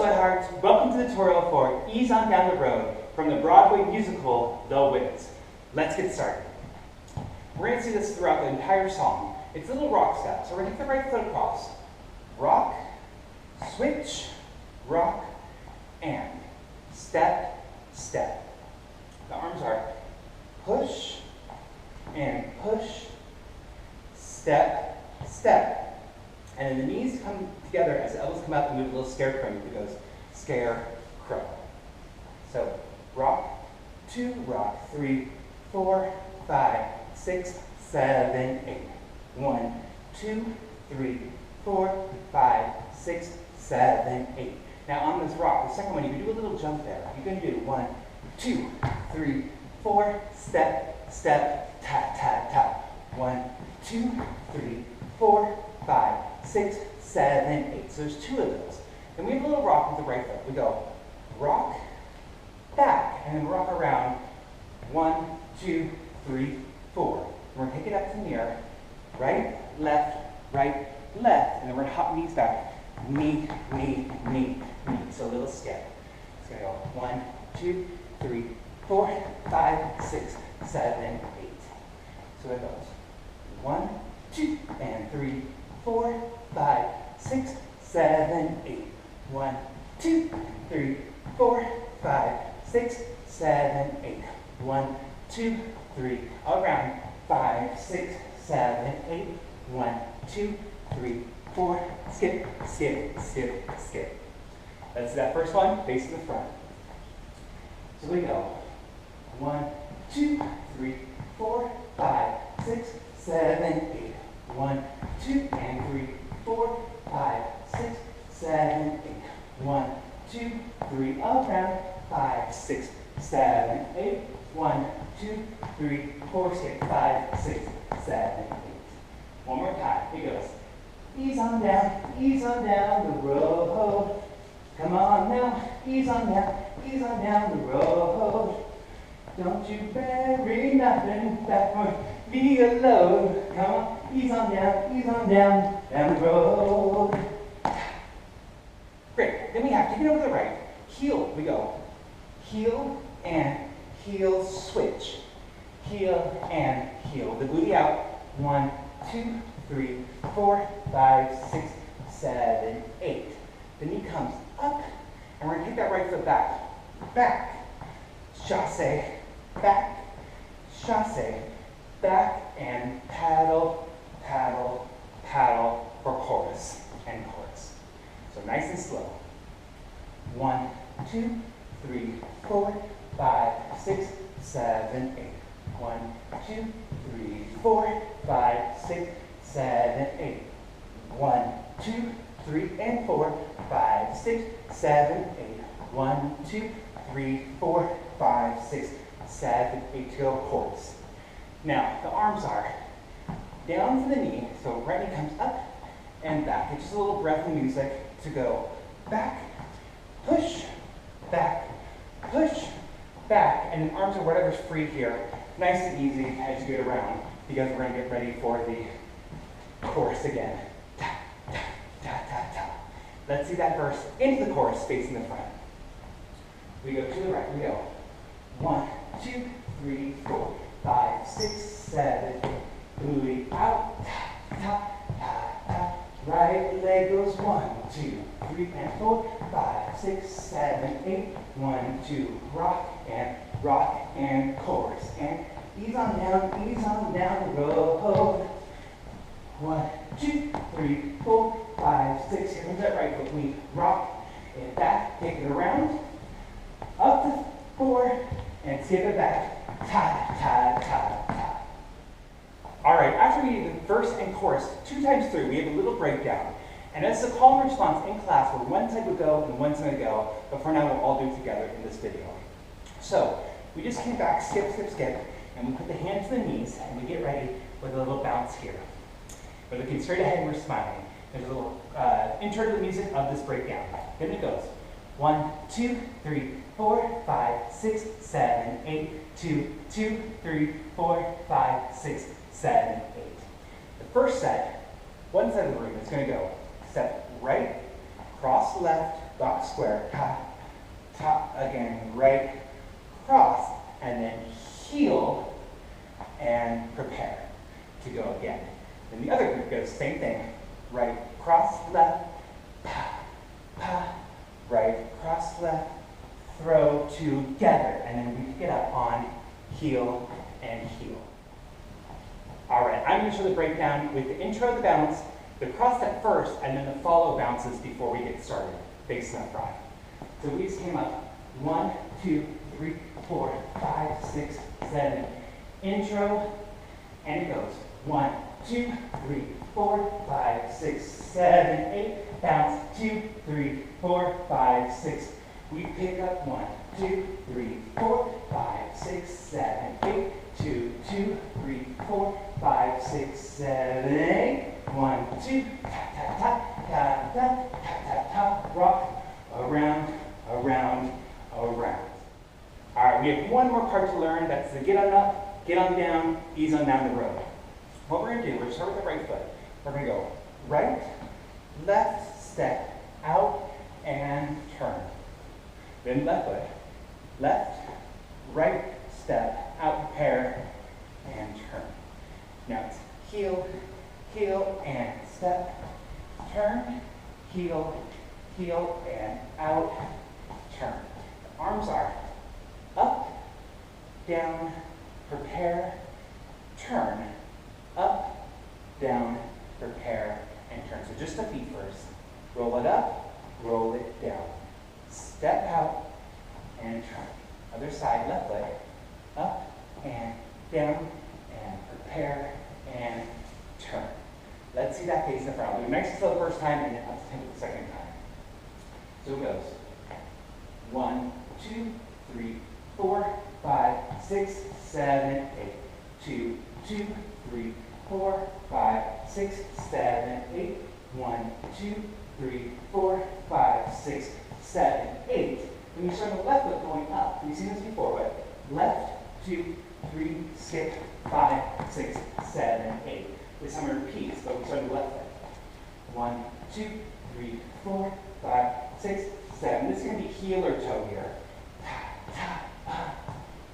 sweethearts. Welcome to the tutorial for Ease on Down the Road from the Broadway musical, The Wiz. Let's get started. We're going to see this throughout the entire song. It's a little rock step, so we're going to take the right foot across. Rock, switch, rock, and step, step. The arms are push and push, step, step. And then the knees come together as the elbows come out and move a little scarecrow. It goes scarecrow. So rock, 2, rock, 3, 4, 5, 6, 7, 8. 1, 2, 3, 4, 5, 6, 7, 8. Now on this rock, the second one, you can do a little jump there. You can do 1, 2, 3, 4, step, step, tap, tap, tap. 1, 2, 3, 4, 5, 6, 7, 8. So there's 2 of those. Then we have a little rock with the right foot. We go rock, back, and then rock around. 1, 2, 3, 4. And we're going to take it up to the mirror. Right, left, and then we're going to hop knees back. Knee, knee, knee, knee. So a little skip. It's going to go 1, 2, 3, 4, 5, 6, 7, 8. So it goes 1, 2, and 3, 4, 5, 6, 7, 8. 1, 2, 3, 4, 5, 6, 7, 8. 1, 2, 3. All around. 5, 6, 7, 8. 1, 2, 3, 4. Skip, skip, skip, skip. Let's do that first one, facing the front. So we go 1, 2, 3, 4, 5, 6, 7, 8. 1, 2, and 3, 4, 5, 6, 7, 8. 1, 2, 3, around. 5, 6, 7, 8. 1, 2, 3, 4, skip. 5, 6, 7, 8. One more time. It goes. Ease on down the road. Come on now, ease on down the road. Don't you bury nothing that might be a load. Come on, ease on down the road. Great. Then we have to get over the right. Heel, we go. Heel and heel switch. Heel and heel. The booty out. 1, 2, 3, 4, 5, 6, 7, 8. The knee comes up, and we're going to take that right foot back. Back, chasse, back, chasse, back, and paddle, paddle, paddle for chorus and chorus. So nice and slow. 1, 2, 3, 4, 5, 6, 7, 8. 1, 2, 3, 4, 5, 6, 7, 8. 1, 2, 3, and 4, 5, 6, 7, 8. 1, 2, 3, 4, 5, 6, 7, 8 to go chorus. Now, the arms are down to the knee, so right knee comes up and back. It's just a little breath of music to go back, push, back, and then arms are whatever's free here. Nice and easy as you get around, because we're going to get ready for the chorus again. Ta, ta, ta, ta, ta. Let's see that verse into the chorus facing the front. We go to the right. We go 1, 2, 3, 4, 5, 6, 7, 8. Booty out. Ta, ta, ta, ta. Right leg goes 1, 2, 3, and 4, 5, 6, 7, 8. 1, 2, rock and chorus. And ease on down the road. 1, 2, 3, 4, 5, 6. Here comes that right foot. We rock it back, take it around, up to 4, and skip it back. Ta, ta, ta, ta. All right, after we do the verse and chorus 2 times through, we have a little breakdown. And that's the call and response in class where one side would go and one side would go, but for now we'll all do it together in this video. So, we just came back, skip, skip, skip, and we put the hands to the knees, and we get ready with a little bounce here. We're looking straight ahead and we're smiling. There's a little intro to the music of this breakdown. Then it goes. 1, 2, 3, 4, 5, 6, 7, 8, 2, 2, 3, 4, 5, 6, 7, 8. The first set, one side of the room is going to go step right, cross left, box square, ta, ta, again, right, cross, and then heel and prepare to go again. Then the other group goes same thing, right, cross, left, pa, pa, right, cross, left, throw together, and then we pick it up on heel and heel. All right, I'm going to show the breakdown with the intro, the bounce, the cross step first, and then the follow bounces before we get started, facing up front. So we just came up 1, 2, 3, 4, 5, 6, 7. Intro, and it goes 1, 2, 3, 4, 5, 6, 7, 8. Bounce 2, 3, 4, 5, 6. We pick up 1, 2, 3, 4, 5, 6, 7, 8. 2, 2, 3, 4, 5, 6, 7, 8. 1, 2, ta ta ta ta ta ta ta ta. Rock around, around, around. All right, we have one more part to learn. That's the get on up, get on down, ease on down the road. What we're going to do, we're going to start with the right foot. We're going to go right, left, step, out, and turn. Then left foot, left, right, step, out, prepare, and turn. Now it's heel, heel, and step, turn, heel, heel, and out, turn. The arms are up, down, prepare, turn, up, down, prepare, and turn. So just the feet first. Roll it up, roll it down. Step out, and turn. Other side, left leg, up, and down, and prepare, and turn. Let's see that face in the front. We'll do nice and slow the first time, and then up to tempo the second time. So it goes 1, 2, 3, 4, 5, 6, 7, 8. 2, 2, 3, 4, 5, 6, 7, 8. 1, 2, 3, 4, 5, 6, 7, 8. When you start the left foot going up, we've seen this before, but left, 2, 3, skip, 5, 6, 7, 8. This time it repeats, but we start the left foot. 1, 2, 3, 4, 5, 6, 7. This is going to be heel or toe here.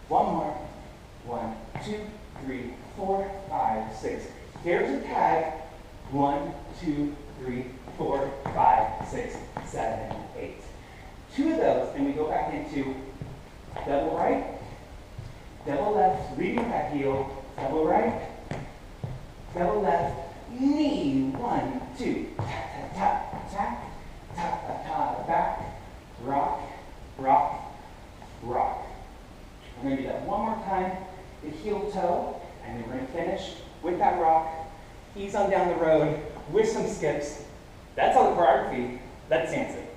One more. 1, 2, 3, 4, 5, 6. Here's a tag. 1, 2, 3, 4, 5, 6, 7, 8. 2 of those, and we go back into double right, double left, leading back heel, double right, double left, knee, 1, 2, tap, tap, tap, tap, tap, tap, back, rock, rock, rock. We're going to do that one more time, the heel toe, and then we're going to finish with that rock, ease on down the road with some skips. That's all the choreography. Let's dance it.